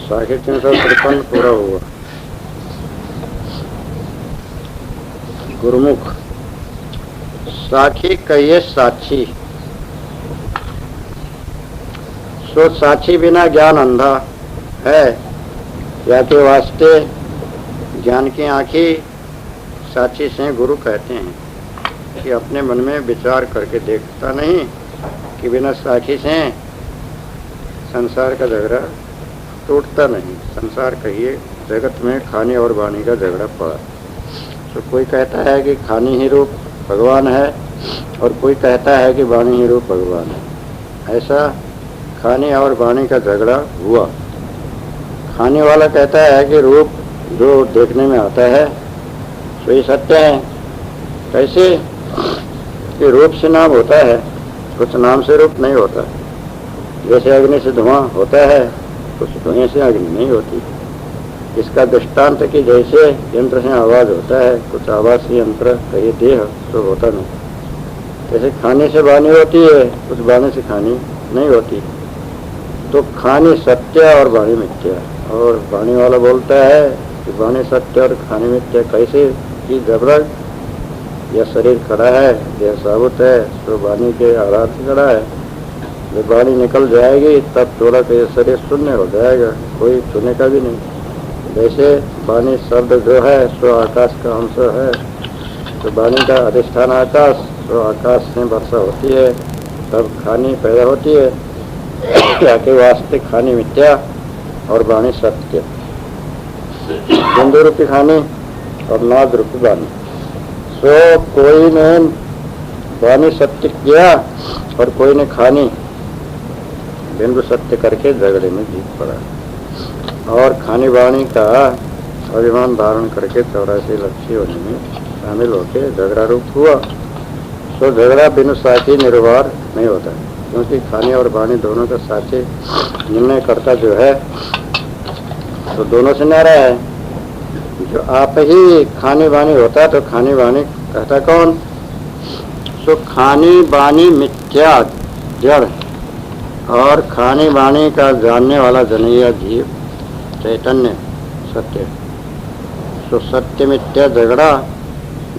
साखी 353 पूरा हुआ। गुरुमुख साखी कहिए साक्षी, सो साक्षी बिना ज्ञान अंधा है, या के वास्ते ज्ञान की आंखी साक्षी से गुरु कहते हैं कि अपने मन में विचार करके देखता नहीं कि बिना साक्षी से संसार का झगड़ा टूटता नहीं। संसार कहिए जगत में खाने और वाणी का झगड़ा पड़ा। तो कोई कहता है कि खानी ही रूप भगवान है और कोई कहता है कि वाणी ही रूप भगवान है। ऐसा खाने और वाणी का झगड़ा हुआ। खाने वाला कहता है कि रूप जो देखने में आता है तो ये सत्य है। कैसे कि रूप से नाम होता है, कुछ नाम से रूप नहीं होता। जैसे अग्नि से धुआं होता है, कुछ धुएं से अग्नि नहीं होती। इसका दृष्टांत कि जैसे यंत्र से आवाज़ होता है, कुछ आवाज़ से यंत्र कहिए देह तो होता नहीं। जैसे खाने से वाणी होती है, कुछ वाणी से खानी नहीं होती। तो खानी सत्य और वाणी मिथ्या। और वाणी वाला बोलता है कि वाणी सत्य और खानी मिथ्या। कैसे कि जब तक यह शरीर खड़ा है, यह साबुत है, तो वाणी के आधार से खड़ा है। जब वाणी निकल जाएगी तब थोड़ा का यह शरीर शून्य हो जाएगा, कोई छूने का भी नहीं। जैसे वाणी शब्द जो है सो आकाश का अंश है, तो वाणी का अधिष्ठान आकाश, तो आकाश से वर्षा होती है तब खानी पैदा होती है। जाके वास्ते खानी मिथ्या और वाणी सत्य। बिंदु रूपी खानी और नाद रूपी वाणी। सो कोई ने वाणी सत्य किया और कोई ने खानी बिंदु सत्य करके झगड़े में जीत पड़ा। और खानी वाणी का अभिमान धारण करके 84 लक्ष्य होने में शामिल होकर झगड़ा रूप हुआ। तो झगड़ा बिनु साक्षी निर्वार नहीं होता, क्योंकि खानी और वाणी दोनों का साक्षी निर्णय करता जो है तो दोनों से न्यारा है। जो आप ही खानी वाणी होता तो खानी वाणी कहता कौन? सो खानी वाणी मिथ्या जड़ और खानी वाणी का जानने वाला जनैया जीव चैतन्य सत्य। सो सत्य मिथ्या झगड़ा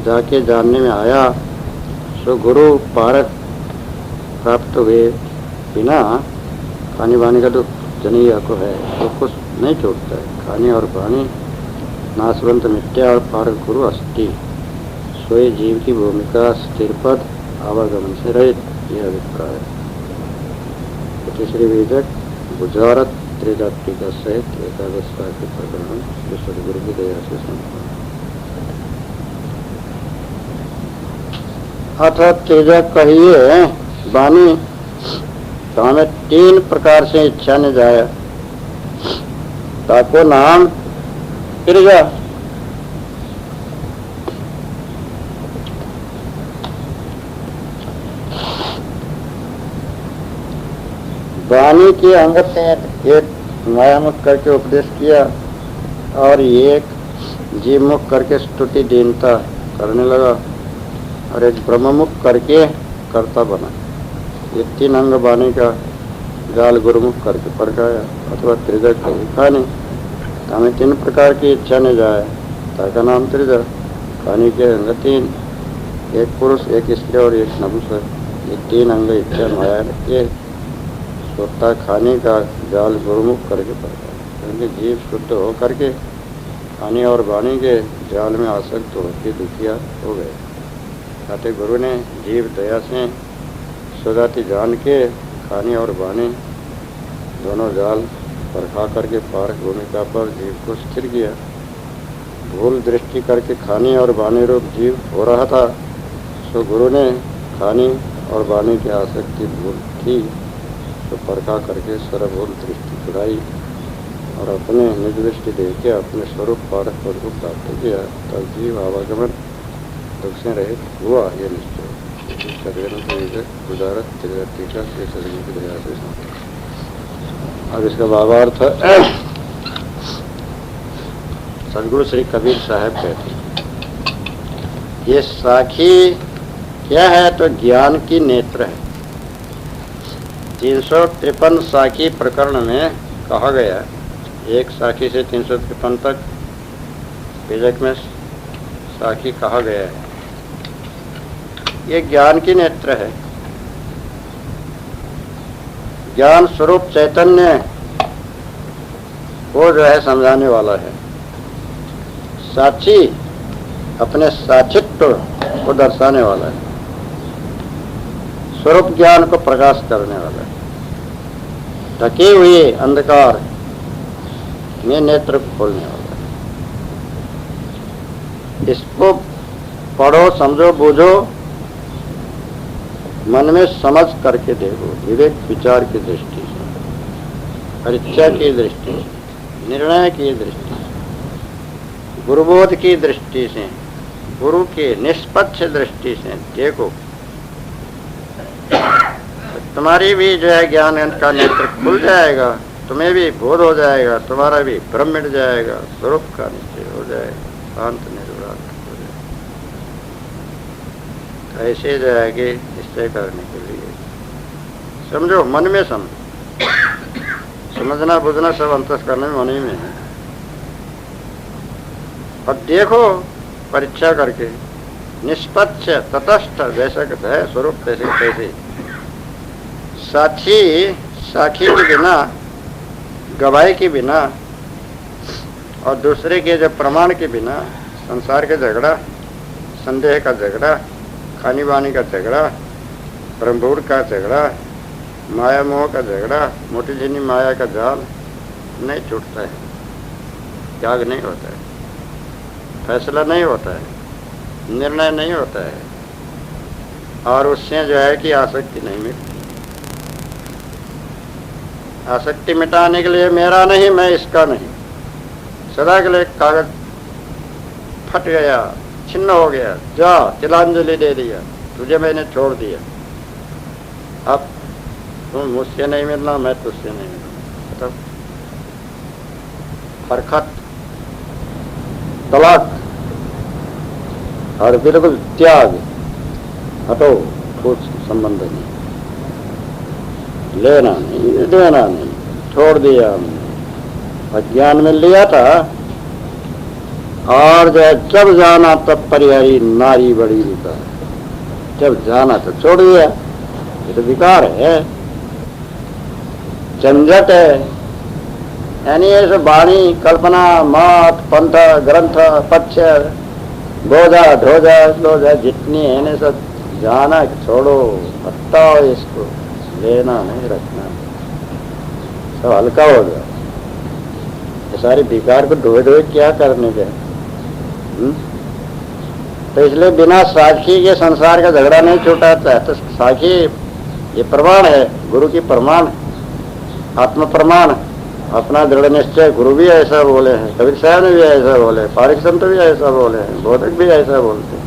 जाके जानने में आया। सो गुरु पारक प्राप्त हुए बिना खानी वाणी का तो जनैया को है तो कुछ नहीं छूटता है। खानी और वाणी नाशवंत मिथ्या और पारक गुरु अस्थि। सोए जीव की भूमिका स्थिर पद आवागमन से रहित, यह अभिप्राय है। तीसरी वेदक गुजारत त्रिदात्री का सहित 11 के प्रकरण जो सदगुरु की दया से संपन्न। अथ तेजक कहिए वाणी, तो हमें 3 प्रकार से इच्छा ने जाया। ताको नाम त्रिजा। वाणी के अंगत ने एक मायामुख करके उपदेश किया और एक जीवमुख करके स्तुति दीनता करने लगा और एक ब्रह्ममुख करके कर्ता बना। ये 3 अंग वाणी का जाल गुरुमुख करके परखाया अथवा त्रिजक का खानी। हमें 3 प्रकार की इच्छा ने जाए। ताका नाम त्रिजक। खानी के अंग 3, एक पुरुष एक स्त्री और एक नपुंसक। ये 3 अंग इच्छा माया के सोता खाने का जाल गुरुमुख करके पड़ता है, क्योंकि जीव शुद्ध हो करके खाने और वाणी के जाल में आसक्त होकर दुखिया हो गए। कहते गुरु ने जीव दया से सुजाति जान के खाने और वाणी दोनों जाल परखा करके पारक भूमिका पर जीव को स्थिर किया। भूल दृष्टि करके खानी और वाणी रूप जीव हो रहा था, सो गुरु ने खानी और वाणी की आसक्ति भूल थी तो परखा करके सर्वभूल दृष्टि छुड़ाई और अपने निज दृष्टि दे के अपने स्वरूप पारक पद को प्राप्त किया। तब जीव आवागमन दुख से रहित हुआ। ये निश्चय गुजारत त्रिदात्री से सदगुरु की दया से। अब इसका भावार्थ सदगुरु श्री कबीर साहब कहते हैं, ये साखी क्या है? तो ज्ञान की नेत्र है। 353 साखी प्रकरण में कहा गया एक साखी से 353 तक बीजक में साखी कहा गया है। ये ज्ञान की नेत्र है, ज्ञान स्वरूप चैतन्य वो जो है समझाने वाला है। साक्षी अपने साक्षित्व को दर्शाने वाला है, स्वरूप ज्ञान को प्रकाश करने वाला है। ढके हुए अंधकार में नेत्र को खोलने वाला है। इसको पढ़ो, समझो, बूझो, मन में समझ करके देखो, विवेक विचार की दृष्टि से, परीक्षा की दृष्टि से, निर्णय की दृष्टि से, गुरुबोध की दृष्टि से, गुरु की निष्पक्ष दृष्टि से देखो। तुम्हारी भी जो है ज्ञान का नेत्र खुल जाएगा, तुम्हें भी बोध हो जाएगा, तुम्हारा भी भ्रम मिट जाएगा, स्वरूप का निश्चय हो जाएगा, शांत निर्विकार हो जाएगा। ऐसे जाएंगे निश्चय करने के लिए समझो, मन में समझना बुझना सब अंतःकरण में मन ही में है। और देखो परीक्षा करके, निष्पक्ष तटस्थ जैसा कहता है स्वरूप तैसे तैसे। साक्षी के बिना, गवाही के बिना और दूसरे के जब प्रमाण के बिना संसार का झगड़ा, संदेह का झगड़ा, खानी बानी का झगड़ा, ब्रह्मभूर का झगड़ा, माया मोह का झगड़ा, मोटी झीनी माया का जाल नहीं छूटता है, त्याग नहीं होता है, फैसला नहीं होता है, निर्णय नहीं होता है, और उससे जो है कि आसक्ति नहीं मिटती। आसक्ति मिटाने के लिए मेरा नहीं, मैं इसका नहीं, सदा के लिए कागज फट गया, छिन्न हो गया, जा तिलांजलि दे दिया, तुझे मैंने छोड़ दिया, अब तुम मुझसे नहीं मिलना, मैं तुझसे नहीं मिलना, तब हरकत, तलाक और बिल्कुल त्याग, हटो, कुछ संबंध नहीं, लेना नहीं, देना नहीं, छोड़ दिया हमने। अज्ञान में लिया था, और जब जाना तब परिहरी नारी बड़ी विकार, जब जाना तो छोड़ दिया, ये तो विकार है, झंझट है। यानी ऐसे वाणी, कल्पना, मत, पंथ, ग्रंथ, पक्ष, बोधा, ढोजा, लोजा जितनी है ना सब जाना छोड़ो, हटाओ इसको, लेना नहीं, रखना सब हल्का हो गया। ये सारे विकार को ढोए ढोए क्या करने के। तो इसलिए बिना साक्षी के संसार का झगड़ा नहीं छूटाता है। तो साक्षी ये प्रमाण है, गुरु की प्रमाण, आत्म प्रमाण, अपना दृढ़ निश्चय। गुरु भी ऐसा बोले हैं, कबीर साहब ने भी ऐसा बोले, पारिक संत भी ऐसा बोले हैं, बोधक भी ऐसा बोलते हैं।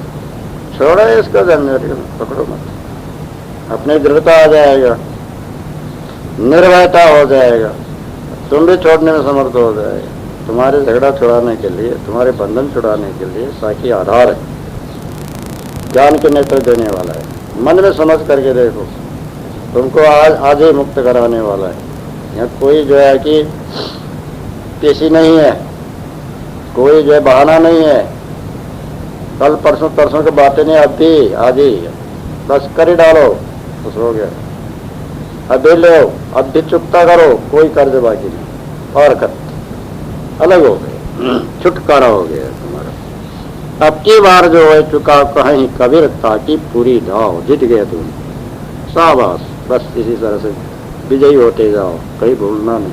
छोड़ो इसको, झंझट पकड़ो मत, अपनी दृढ़ता आ जाएगा, निर्भयता हो जाएगा, तुम भी छोड़ने में समर्थ हो जाएगा। तुम्हारे झगड़ा छुड़ाने के लिए, तुम्हारे बंधन छुड़ाने के लिए साक्षी आधार है, ज्ञान के नेत्र देने वाला है। मन में समझ करके देखो, तुमको आज ही मुक्त कराने वाला है। यहाँ कोई जो है कि पेशी नहीं है, कोई जो है बहाना नहीं है, कल परसों तरसों की बातें नहीं, अभी आज ही बस कर ही डालो, बस हो गया। अभी लो, अब भी चुकता करो, कोई कर्ज बाकी नहीं, और कर अलग हो गए, छुटकारा हो गया तुम्हारा। अब की बार जो है चुका कहीं कबीर ताकि पूरी जाओ, जीत गए तुम, शाबाश, बस इसी तरह से विजयी होते जाओ, कहीं भूलना नहीं।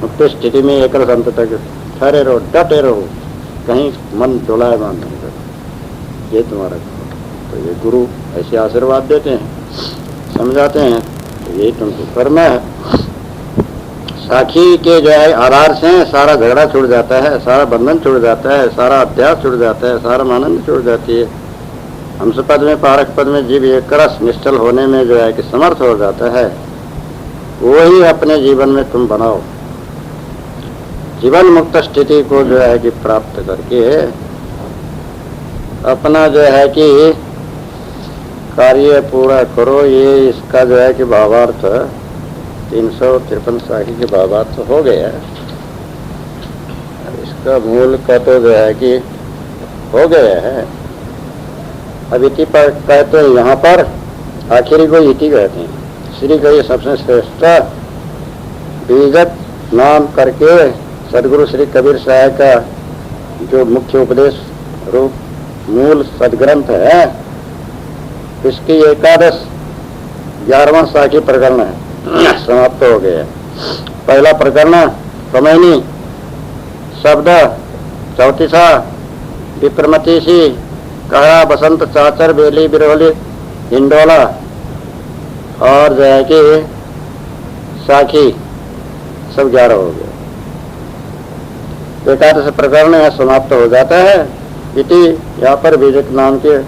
मुक्त स्थिति में एक अंत तक ठहरे रहो, डटे रहो, कहीं मन डोलायमान नहीं करो, ये तुम्हारा। तो ये गुरु ऐसे आशीर्वाद देते हैं, समझाते हैं, तो यही तुमको करना है। साखी के जो है आधार से सारा झगड़ा छूट जाता है, सारा बंधन छूट जाता है, सारा अध्यास छूट जाता है, सारा आनंद छूट जाती है। हंस पद में, पारक पद में जीव एक रस निश्चल होने में जो है कि समर्थ हो जाता है, वही अपने जीवन में तुम बनाओ। जीवन मुक्त स्थिति को जो है कि प्राप्त करके अपना जो है कि कार्य पूरा करो। ये इसका जो है कि भावार्थ 353 साखी के भावार्थ हो गया। का मूल का तो जो है कि हो गया है। अब इति पर कहते हैं, यहाँ पर आखिरी को इति कहते हैं। श्री का ये सबसे श्रेष्ठ बीजक नाम करके सदगुरु श्री कबीर साहब का जो मुख्य उपदेश रूप मूल सदग्रंथ है, इसकी 11वां साखी प्रकरण है, समाप्त हो गया। पहला प्रकरण कमैनी शब्द, चौतीसा विप्रमति सी कहा बसंत चाचर बेली बिरवली हिंडोला, और जो है कि साखी सब 11 हो गए। एकादश प्रकरण है समाप्त हो जाता है। इति यहाँ पर बीजक नाम के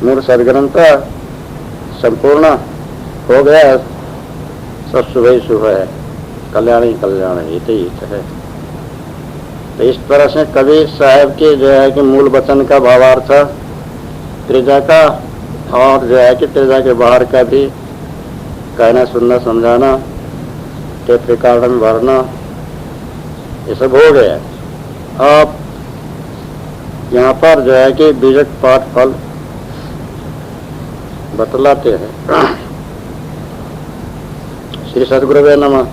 मूल सदग्रंथ संपूर्ण हो गया। सब शुभ ही शुभ है, कल्याण ही कल्याण है, हित ही हित है। तो इस तरह से कबीर साहब के जो है कि मूल वचन का भावार्थ त्रिजा का और जो है कि त्रिजा के बाहर का भी कहना, सुनना, समझाना, टेप रिकॉर्ड में भरना, ये सब हो गया। अब यहाँ पर जो है कि बीजक पाठ फल बतलाते हैं। श्री सदगुरुवे नमः।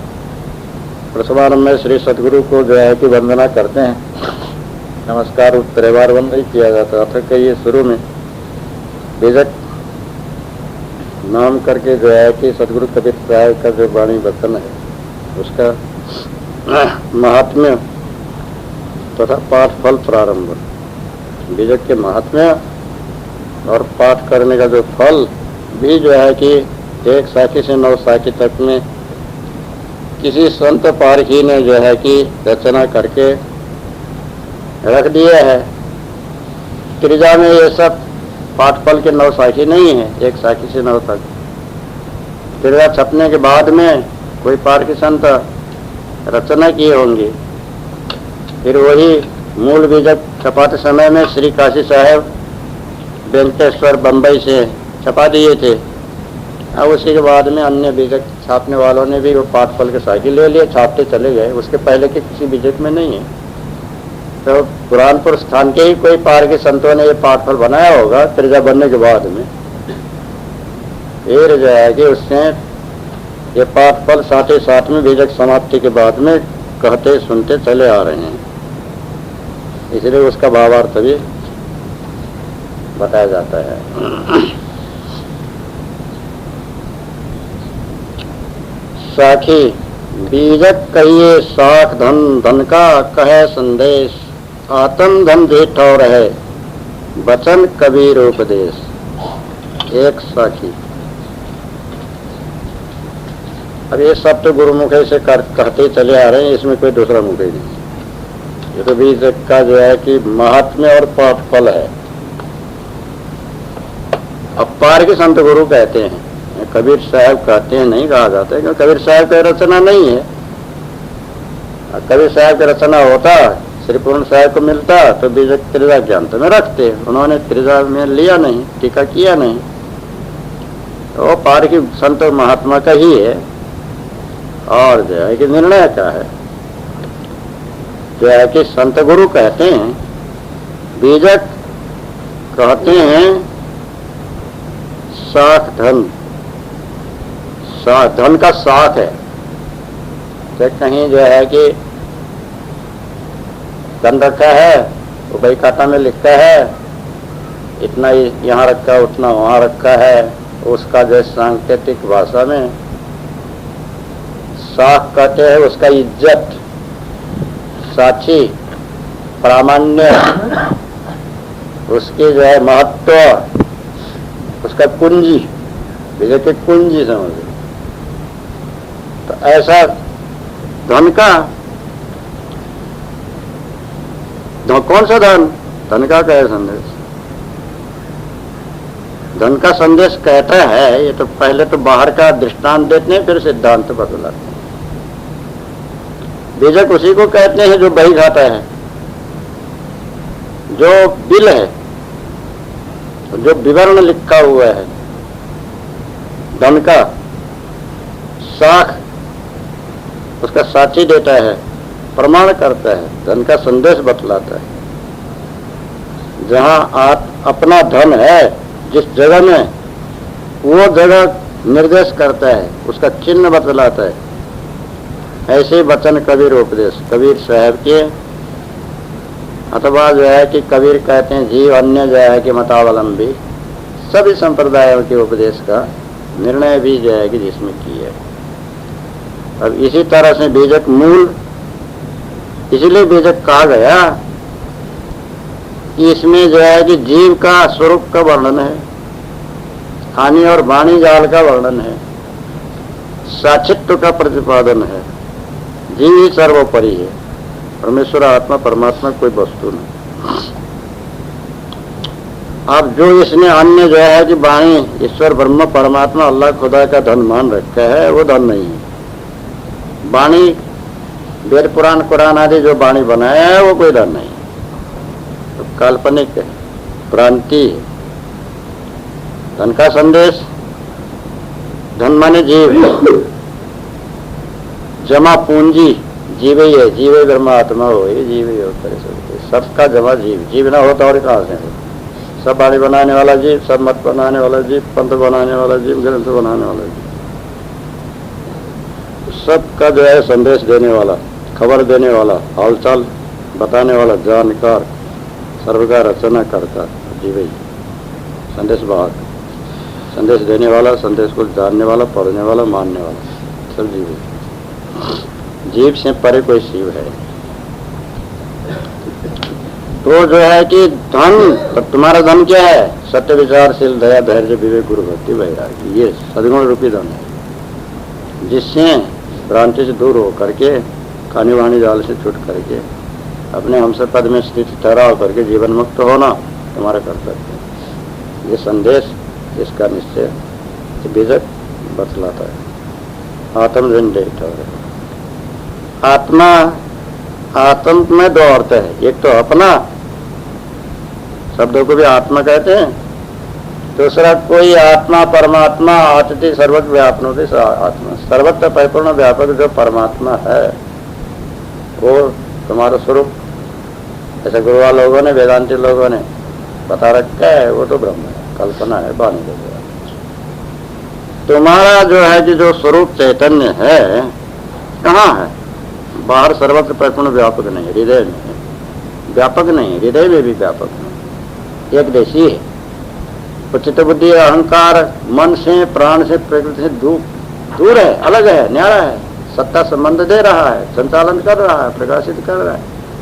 प्रसवारंभ में श्री सदगुरु को जो है कि वंदना करते हैं, नमस्कार उत्तरेवार वंदन किया जाता है। अथ ये शुरू में बीजक नाम करके जो है कि सदगुरु कबीर साहब का जो वाणी वचन है उसका महात्म्य तथा पाठ फल प्रारंभ। बीजक के महात्म्य और पाठ करने का जो फल भी जो है कि 1 साखी से 9 साखी तक में किसी संत पारखी ने जो है कि रचना करके रख दिया है। त्रिजा में ये सब पाठ फल के 9 साखी नहीं है, 1 साखी से 9 तक। त्रिजा छपने के बाद में कोई पारखी संत रचना किए होंगे, फिर वही मूल बीजक छपाते समय में श्री काशी साहब वेंकटेश्वर बम्बई से छपा दिए थे। अब उसी के बाद में अन्य बीजक छापने वालों ने भी वो पाठ फल के साखी ले लिए, छापते चले गए। उसके पहले के किसी बीजक में नहीं है। तो पुरानपुर स्थान के ही कोई पारखी संतों ने ये पाठ फल बनाया होगा त्रिजा बनने के बाद में। फिर जो है कि उससे ये पाठ फल साथ ही साथ में बीजक समाप्ति के बाद में कहते सुनते चले आ रहे हैं, इसलिए उसका भावार्थ भी बताया जाता है। साखी बीजक कहिए साख धन, धन का कहे संदेश, आत्म धन दे ठौर है वचन कबीर उपदेश। 1 साखी। अब ये सब तो गुरुमुखे से कहते चले आ रहे हैं, इसमें कोई दूसरा मुखे नहीं। ये तो बीजक का जो है कि महात्म्य और पाठ फल है। अब पारखी संत गुरु कहते हैं, कबीर साहब कहते हैं नहीं कहा जाता है, क्योंकि कबीर साहब की रचना नहीं है। कबीर साहब की रचना होता, श्री पूर्ण साहब को मिलता तो बीजक त्रिजा ग्रंथ में रखते। उन्होंने त्रिजा में लिया नहीं, टीका किया नहीं, तो वो पारखी संत महात्मा का ही है। और जो है कि निर्णय का है, जो है कि संत गुरु कहते हैं, बीजक कहते हैं साख धन। धन का साख है। तो कहीं जो है कि धन रखा है, वो बही खाता में लिखा है, इतना यहाँ रखा उतना वहाँ रखा है, उसका जो सांकेतिक भाषा में साख कहते हैं उसका इज्जत, साक्षी, प्रामाण्य, उसके जो है महत्व, उसका कुंजी, विजय के कुंजी समझ। तो ऐसा धन का कौन सा धन? धन का क्या संदेश? धन का संदेश कहता है, ये तो पहले तो बाहर का दृष्टांत देते हैं, फिर सिद्धांत बदलाते हैं। बीजक उसी को कहते हैं जो बही खाता है, जो बिल है, जो विवरण लिखा हुआ है। धन का साख उसका साक्षी देता है, प्रमाण करता है, धन का संदेश बतलाता है। जहाँ अपना धन है जिस जगह में, वो जगह निर्देश करता है, उसका चिन्ह बतलाता है। ऐसे वचन कबीर उपदेश कबीर साहब के, अथवा जो है कि कबीर कहते हैं जीव अन्य जो है कि मतावलंबी सभी संप्रदायों के उपदेश का निर्णय भी जो है कि जिसमें की है। अब इसी तरह से बीजक मूल, इसलिए बीजक कहा गया कि इसमें जो है कि जीव का स्वरूप का वर्णन है, हानि और वाणी जाल का वर्णन है, साक्षित्व का प्रतिपादन है। जीव ही सर्वोपरि है, परमेश्वर आत्मा परमात्मा कोई वस्तु नहीं। अब जो इसने अन्य जो है कि वाणी ईश्वर ब्रह्म परमात्मा अल्लाह खुदा का धन मान रखा है, वो धन नहीं है। वाणी वेद पुराण कुरान आदि जो वाणी बनाया है वो कोई धन नहीं, तो काल्पनिक है, भ्रांति है। धन का संदेश, धन माने जीव, जमा पूंजी जीव ही है, जीव ब्रह्मात्मा हो, ये जीव ही होता है। सबका जमा जीव, जीव ना होता और कहाँ से हो? सब वाणी बनाने वाला जीव, सब मत बनाने वाला जीव, पंथ बनाने वाला जीव, ग्रंथ बनाने वाला जीव, सबका जो है संदेश देने वाला, खबर देने वाला, हालचाल बताने वाला, जानकार, सर्व का रचना करता जीव ही, संदेश वाहक, संदेश देने वाला, संदेश को जानने वाला, पढ़ने वाला, मानने वाला, सब जीव ही। जीव से परे कोई शिव है। तो जो है कि धन, तो तुम्हारा धन क्या है? सत्य, विचारशील, दया, धैर्य, विवेक, गुरु, भक्ति, वैराग्य, ये सद्गुण रूपी धन है, जिससे भ्रांति से दूर हो करके, खानी वाणी जाल से छूट करके अपने हमसे पद में स्थित ठहराव करके जीवन मुक्त होना तुम्हारा कर्तव्य है। ये संदेश, इसका निश्चय बीजक बतलाता है। आत्मजन्य आत्मा, आत्म में दो अर्थ है, एक तो अपना, शब्दों को भी आत्मा कहते हैं, दूसरा कोई आत्मा परमात्मा, आतिथ्य सर्वत्र व्यापनोति आत्मा, सर्वत्र परिपूर्ण व्यापक जो परमात्मा है वो तुम्हारा स्वरूप, ऐसे गुरुआ लोगों ने, वेदांती लोगों ने बता रखा है, वो तो ब्रह्म है, कल्पना है, बानी है। तुम्हारा जो है कि जो स्वरूप चैतन्य है कहाँ है? बाहर सर्वत्र परिपूर्ण व्यापक नहीं, हृदय में है, व्यापक नहीं, हृदय में भी व्यापक नहीं, एक देशी है। चित्त बुद्धि अहंकार मन से, प्राण से, प्रकृति से दूर है, अलग है, न्यारा है, सत्ता संबंध दे रहा है, संचालन कर रहा है, प्रकाशित कर रहा है,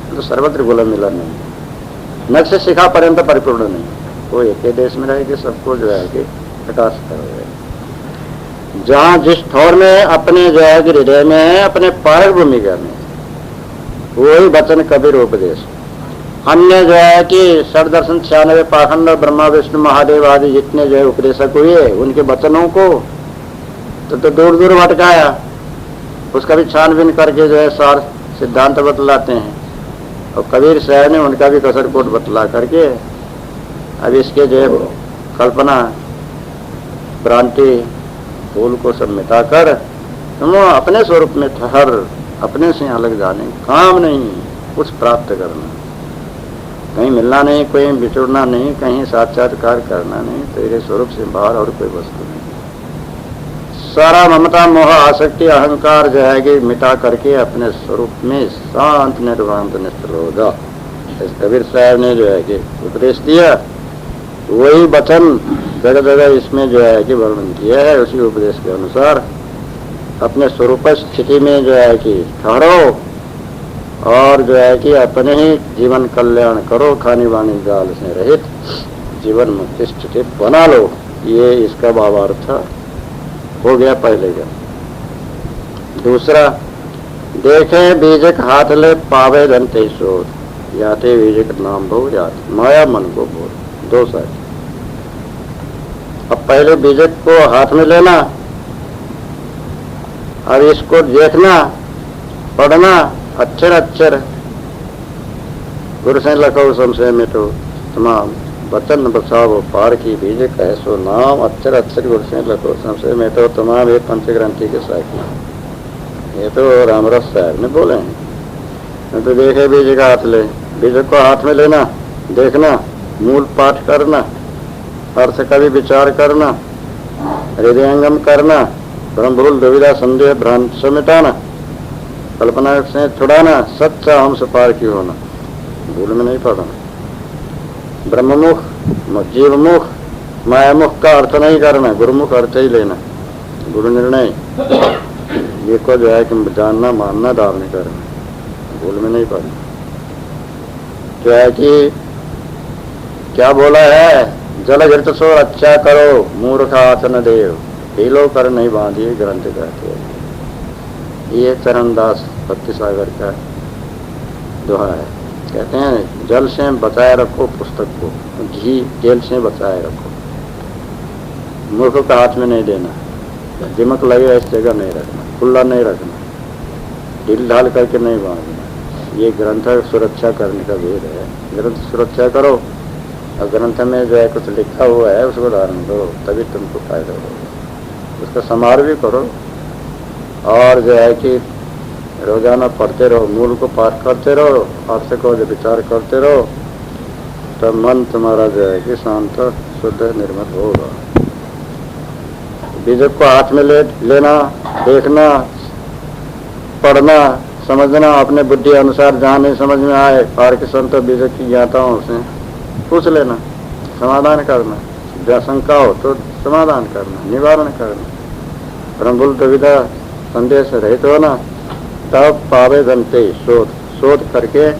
तो सर्वत्र गुलम मिलन नहीं, नक्श शिखा पर्यंत परिपूर्ण नहीं, वो एक ही देश में रहेगी, सबको जो है कि प्रकाश कर रहे हैं। जहाँ जिस ठौर में अपने जो है कि हृदय में है, अपने पारक भूमिका में, वही वचन कबीर उपदेश। अन्य जो है कि षडदर्शन 96 पाखंड, ब्रह्मा विष्णु महादेव आदि जितने जो है उपदेशक हुए, उनके वचनों को तो दूर दूर भटकाया, उसका भी छानबीन करके जो है सार सिद्धांत बतलाते हैं। और कबीर साहब ने उनका भी कसर कोट बतला करके अब इसके जो है कल्पना, भ्रांति, भूल को सब मिटाकर तुम अपने स्वरूप में ठहर, अपने से अलग जाने, काम नहीं, कुछ प्राप्त करना, कहीं मिलना नहीं, कोई बिछुड़ना नहीं, कहीं साक्षात्कार करना नहीं, तेरे स्वरूप से बाहर और कोई वस्तु नहीं। सारा ममता, मोह, आसक्ति, अहंकार जो है कि मिटा करके अपने स्वरूप में शांत निर्वांत निश्चल होगा। इस कबीर साहब ने जो है कि उपदेश दिया, वही वचन जगह जगह इसमें जो है कि वर्णन किया है। उसी उपदेश के अनुसार अपने स्वरूप स्थिति में जो है कि ठहरो और जो है कि अपने ही जीवन कल्याण करो, खानी वाणी जाल से रहित जीवन मुक्ति स्थिति बना लो। ये इसका भावार्थ हो गया पहले का। दूसरा, देखे बीजक हाथ ले पावे धनते शोध, याते बीजक नाम भो यात माया मन को बोल। दो साथ। अब पहले बीजक को हाथ में लेना, अब इसको देखना, पढ़ना, अक्षर अक्षर गुरु से लखो संशय मिटो, तमाम वचन बसाओ पार की बीजक है सो नाम, अक्षर अक्षर गुरु से लखो संशय मिटो तमाम। ये पंचग्रंथी के साथ ये तो रामरस साहब ने बोले हैं। तो देखे बीज का हाथ ले, बीज को हाथ में लेना, देखना, मूल पाठ करना, अर्थ का भी विचार करना, हृदयंगम करना, ब्रह्मभूल दुविधा संदेह भ्रांत से मिटाना, कल्पना से छुड़ाना, सच्चा हमसे पार की होना, भूल में नहीं पड़ना, ब्रह्ममुख जीवमुख मायामुख का अर्थ नहीं करना, गुरुमुख अर्थ ही लेना, गुरु निर्णय ये को जो है कि जानना मानना धारणा करना, भूल में नहीं पड़ना। जो है कि क्या बोला है, जल घृत सो अच्छा करो मूर्ख हाथ न देव, पीलो कर नहीं बांधिए ग्रंथ कहते हैं। ये चरणदास भक्ति सागर का दोहा है। कहते हैं जल से बचाए रखो पुस्तक को, घी तेल से बचाए रखो, मूर्ख का हाथ में नहीं देना, दिमक लगे इस जगह नहीं रखना, खुला नहीं रखना, ढील ढाल करके नहीं बांधना। ये ग्रंथ सुरक्षा करने का भेद है। ग्रंथ सुरक्षा करो और ग्रंथ में जो है कुछ लिखा हुआ है उसको धारण करो, तभी तुमको फायदा होगा। उसका समार भी करो और जो है कि रोजाना पढ़ते रहो, मूल को पाठ करते रहो, अर्थ को जो विचार करते रहो, तब मन तुम्हारा जो है कि शांत शुद्ध निर्मल होगा। बीज को हाथ में लेना, देखना, पढ़ना, समझना, अपने बुद्धि अनुसार जहाँ नहीं समझ में आए पार के संत बीज की ज्ञाताओं से पूछ लेना, समाधान करना, जहाँ शंका हो तो समाधान करना, निवारण करना, ब्रह्मभूल दुविधा संदेह से रहित होना, तब पावे घंटे शोध करके,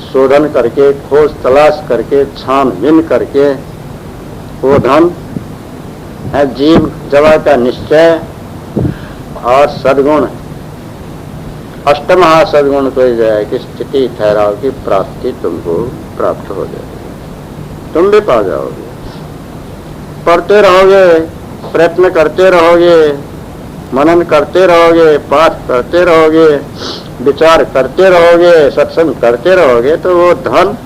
शोधन करके, खोज तलाश करके, छानबीन करके वो धन है जीव जवा का निश्चय और सद्गुण, अष्टमहा सद्गुण को जाए कि स्थिति ठहराव की प्राप्ति तुमको प्राप्त हो जाएगी, तुम भी पा जाओगे। पढ़ते रहोगे, प्रयत्न करते रहोगे, मनन करते रहोगे, पाठ करते रहोगे, विचार करते रहोगे, सत्संग करते रहोगे, तो वो धन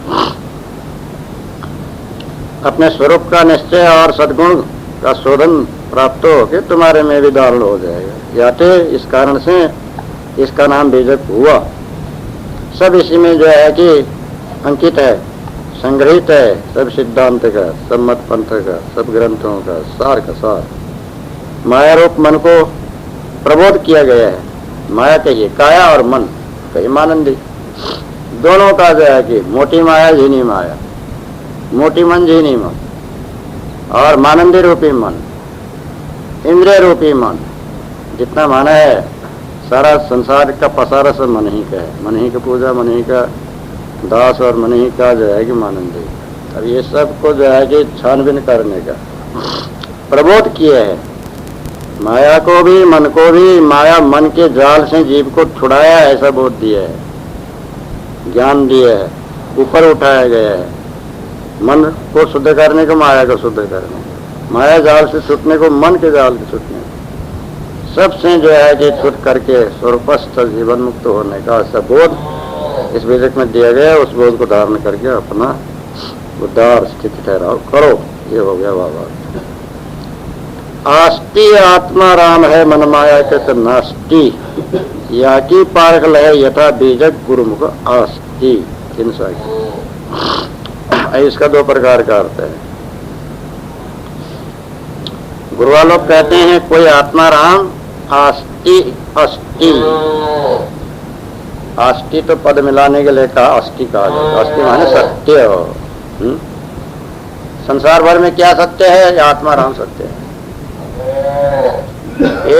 अपने स्वरूप का निश्चय और सद्गुण का शोधन प्राप्त हो के तुम्हारे में भी धारण हो जाएगा। याते इस कारण से इसका नाम बीजक हुआ। सब इसी में जो है कि अंकित है, संग्रहित है, सब सिद्धांत का, सब मत पंथ का, सब ग्रंथों का सार का सार। माया रूप मन को प्रबोध किया गया है। माया कहिए काया और मन कहिए मानंदी, दोनों का जो है कि मोटी माया झीनी माया, मोटी मन झीनी मन, और मानंदी रूपी मन, इंद्रिय रूपी मन। जितना माना है सारा संसार का पसारा सब मन ही का है, मन ही का पूजा, मन ही का दास और मन ही का जो है कि मानंदी। अब ये सब को जो है कि छानबीन करने का प्रबोध किए है। माया को भी मन को भी, माया मन के जाल से जीव को छुड़ाया है, ऐसा बोध दिया है, ज्ञान दिया है, ऊपर उठाया गया है। मन को शुद्ध करने को माया को शुद्ध करने, माया जाल से छूटने को मन के जाल से छूटने, सबसे जो है कि छूट करके स्वरूपस्थ जीवन मुक्त होने का ऐसा बोध इस वेदक में दिया गया। उस बोध को धारण करके अपना उद्धार स्थिति ठहराव करो। ये हो गया बाबा। आस्ति आत्मा राम है मन माया के तो नास्ति, या की पारख लय यथा बीजक गुरुमुख आस्ति। इसका दो प्रकार का अर्थ है। गुरुआ लोग कहते हैं कोई आत्मा राम आस्ति अस्ति, आस्ति तो पद मिलाने के लिए कहा अस्ति कहा जाता। अस्ति माने सत्य हो। संसार भर में क्या सत्य है? आत्मा राम सत्य है।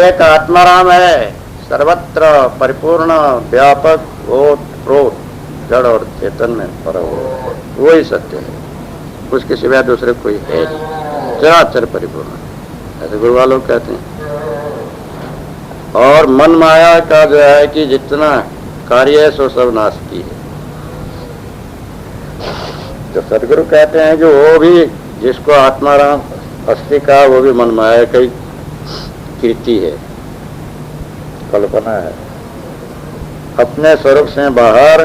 एक आत्मा राम है, सर्वत्र परिपूर्ण व्यापक ओत प्रोत जड़ और चेतन में पर वही सत्य है, उसके सिवाय दूसरे कोई है चराचर परिपूर्ण, ऐसे गुरुआ लोग कहते हैं। और मन माया का जो है कि जितना कार्य है सो सब नास्ती है। जो सदगुरु कहते हैं कि वो भी जिसको आत्माराम अस्थि का, वो भी मन माया की कृति है, कल्पना है। अपने स्वरूप से बाहर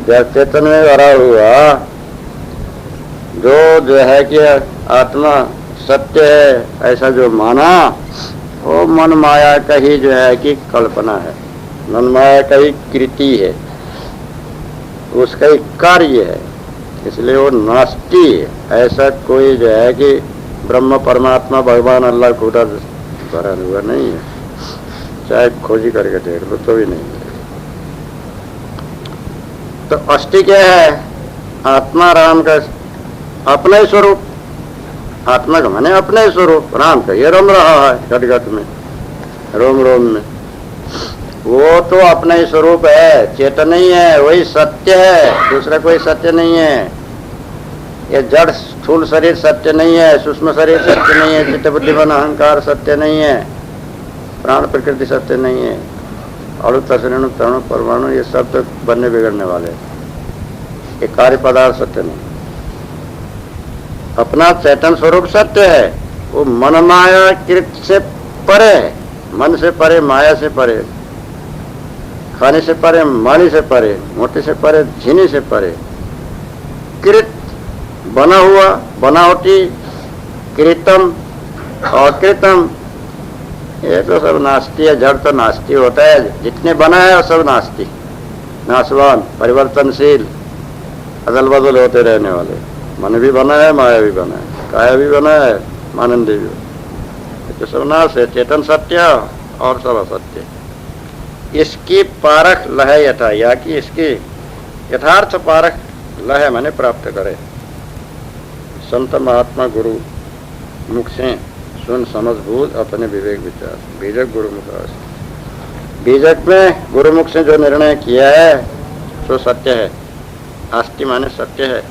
जब चेतन में भरा हुआ जो है कि आत्मा सत्य है ऐसा जो माना, वो मन माया का ही जो है कि कल्पना है, मन माया का ही कृति है। उसका एक कार्य है, इसलिए वो नास्ती है। ऐसा कोई जो है कि ब्रह्म परमात्मा भगवान अल्लाह खुदा भरा हुआ नहीं है, चाहे खोजी करके देख लो तो भी नहीं है। तो अष्टि क्या है? आत्मा राम का अपना ही स्वरूप, आत्मा का माने अपना ही स्वरूप, राम का ये रम रहा है घट घट में, रोम रोम में, वो तो अपना ही स्वरूप है, चेतन नहीं है, वही सत्य है, दूसरा कोई सत्य नहीं है। ये जड़ स्थूल शरीर सत्य नहीं है, सूक्ष्म शरीर सत्य नहीं है, चित्त बुद्धि मन अहंकार सत्य नहीं है, प्राण प्रकृति सत्य नहीं है, अणु तसरणु तरणु परमाणु ये सब तो बनने बिगड़ने वाले हैं, ये कार्य पदार्थ सत्य नहीं। अपना चैतन्य स्वरूप सत्य है, वो मन माया कृत से परे है, मन से परे, माया से परे, खाने से परे, मानी से परे, मोटे से परे, झीनी से परे, कृत बना हुआ, बनावटी, कृतम और कृतम, ये तो सब नास्ती है। जड़ तो नास्ती होता है, जितने बना है वो सब नास्ती, नाशवान, परिवर्तनशील, अदल बदल होते रहने वाले। मन भी बना है, माया भी बना है, काया भी बना है, मानंदी भी, तो सब नाश है। चेतन सत्य और सब असत्य। इसकी पारख लह यथा, या कि इसकी यथार्थ पारख लह माने प्राप्त करे। संत महात्मा गुरु मुख से सुन समझ बूझ अपने विवेक विचार। बीजक गुरुमुख, बीजक में गुरुमुख से जो निर्णय किया है सो सत्य है। आस्ति माने सत्य है,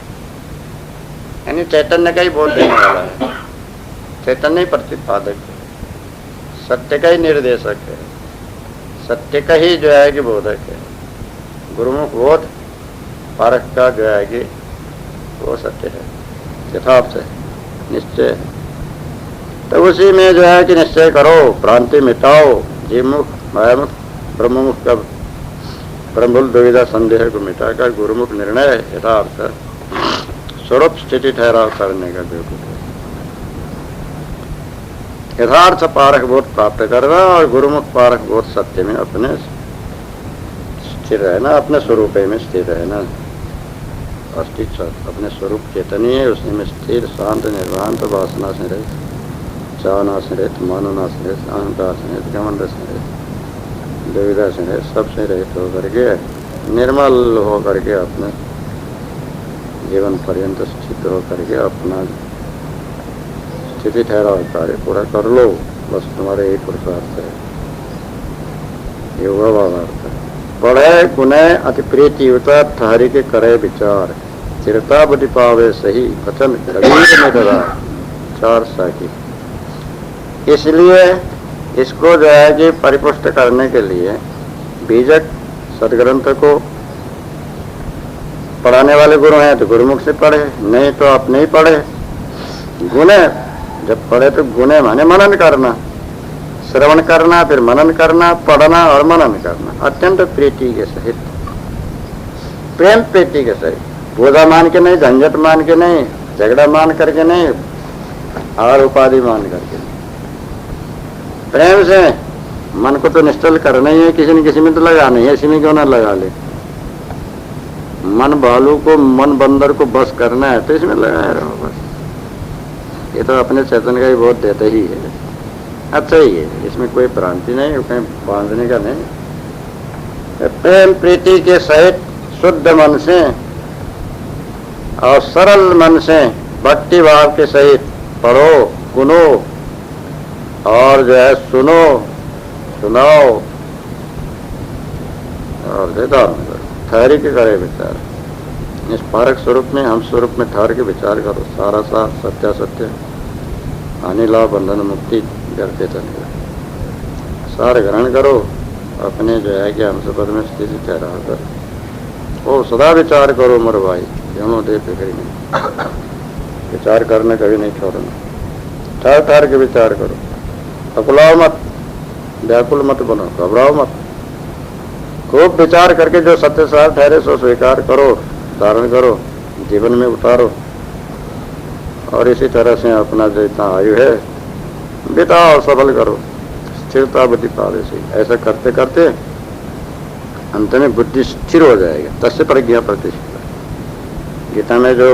यानी चैतन्य का ही बोल देने वाला है, चैतन्य ही प्रतिपादक है, सत्य का ही निर्देशक है, सत्य का ही जो है कि बोधक है। गुरुमुख बोध पारख का जो है कि वो सत्य है, यथार्थ है, निश्चय है। तो उसी में जो है कि निश्चय करो, भ्रांति मिटाओ, जीवमुख मायामुख ब्रह्ममुख का ब्रह्मभूल दुविधा संदेह को मिटाकर गुरुमुख निर्णय यथार्थ स्वरूप स्थिति ठहराव करने का जो यथार्थ पारख बोध प्राप्त करना और गुरुमुख पारख बोध सत्य में अपने स्थिर रहना, अपने स्वरूप में स्थिर रहना। अस्तित्व अपने स्वरूप चेतनीय है, उसी में स्थिर शांत निर्वांत वासना से रहित, चावना से रहित, मानना से रहित, अहंकार से रहित, घमंड से रहित, दुविधा से रहित, सबसे रहित होकर के निर्मल होकर के अपने जीवन पर्यंत स्थित होकर के अपना स्थिति ठहराव कार्य पूरा कर लो। बस तुम्हारे एक पुरुषार्थ है, योगा भावार्थ है। पढ़े गुने अति प्रीति युता ठहरी के करे विचार, चिरता बुद्धि पावे सही कथन कबीर में दरा चार साकी। इसलिए इसको जो है कि परिपुष्ट करने के लिए बीजक सदग्रंथ को पढ़ाने वाले गुरु हैं तो गुरुमुख से पढ़े, नहीं तो अपने ही पढ़े। गुणे जब पढ़े तो गुणे माने मनन करना, श्रवण करना, फिर मनन करना, पढ़ना और मनन करना अत्यंत प्रीति के सहित, प्रेम प्रीति के सहित, बोझा मान के नहीं, झंझट मान के नहीं, झगड़ा मान करके नहीं और उपाधि मान करके नहीं। प्रेम से मन को तो निश्चल करना ही है, किसी न किसी में तो लगाना ही है, इसी में क्यों ना लगा ले। मन भालू को, मन बंदर को बस करना है तो इसमें लगाया रहो बस। ये तो अपने चेतन का ही बहुत देता ही है, अच्छा ही है, इसमें कोई भ्रांति नहीं, कहीं बांधने का नहीं। प्रेम प्रीति के सहित शुद्ध मन से और सरल मन से भक्ति भाव के सहित पढ़ो, गुनो और जो है सुनो, सुनाओ और धारण करो, ठहरी के करे विचार। इस पारक स्वरूप में, हम स्वरूप में ठहर के विचार करो, सारा सार सत्य सत्य, हानि लाभ बंधन मुक्ति करते चले, सार ग्रहण करो, अपने जो है कि हम पद में स्थिति ठहरा कर ओ सदा विचार करो मर भाई, जनो दे फिक्र नहीं, विचार करने कभी नहीं छोड़ना, ठहर ठहर के विचार करो, अकुलाओ मत, व्याकुल मत बनो, घबराओ मत, खूब विचार करके जो सत्य सार ठहरे सो स्वीकार करो, धारण करो, जीवन में उतारो और इसी तरह से अपना जो इतना आयु है बिताओ, सफल करो, स्थिरता बुद्धि पावे से। ऐसा करते करते अंत में बुद्धि स्थिर हो जाएगा। तस्य प्रज्ञा प्रतिष्ठा। गीता में जो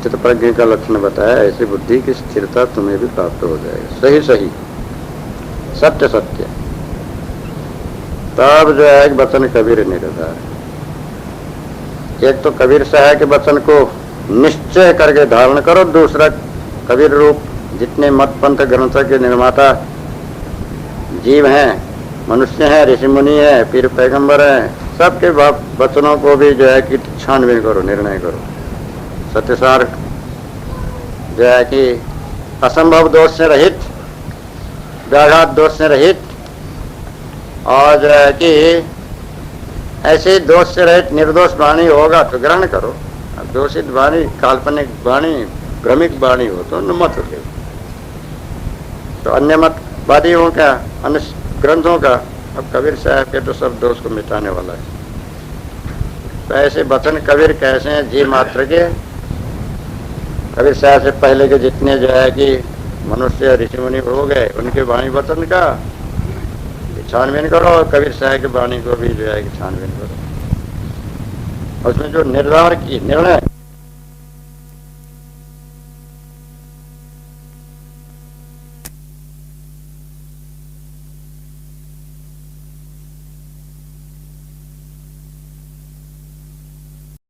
चित्त प्रज्ञा का लक्षण बताया, ऐसी बुद्धि की स्थिरता तुम्हें भी प्राप्त हो जाएगा। सही सही, सत्य सत्य। तब जो है वचन कबीर निर्धार। एक तो कबीर साहब के वचन को निश्चय करके धारण करो, दूसरा कबीर रूप जितने मत पंथ ग्रंथ के निर्माता जीव हैं, मनुष्य हैं, ऋषि मुनि है, पीर पैगंबर हैं, सबके वचनों को भी जो है कि छानबीन करो, निर्णय करो। सत्यसार जो है कि असंभव दोष से रहित, व्याघात दोष से रहित, और जो है कि ऐसे दोष से रहित निर्दोष वाणी होगा तो ग्रहण करो। अब दोषित वाणी, काल्पनिक वाणी, भ्रमिक वाणी हो तो मत हो। तो अन्य मतवादियों का, अन्य ग्रंथों का, अब कबीर साहब के तो सब दोष को मिटाने वाला है। तो ऐसे वचन कबीर कैसे हैं जीव मात्र के। कबीर साहब से पहले के जितने जो है कि मनुष्य ऋषि मुनि हो गए, उनके वाणी वचन का छानबीन करो, और कबीर साहब की वाणी को भी जो है कि छानबीन करो। उसमें जो निर्धार की निर्णय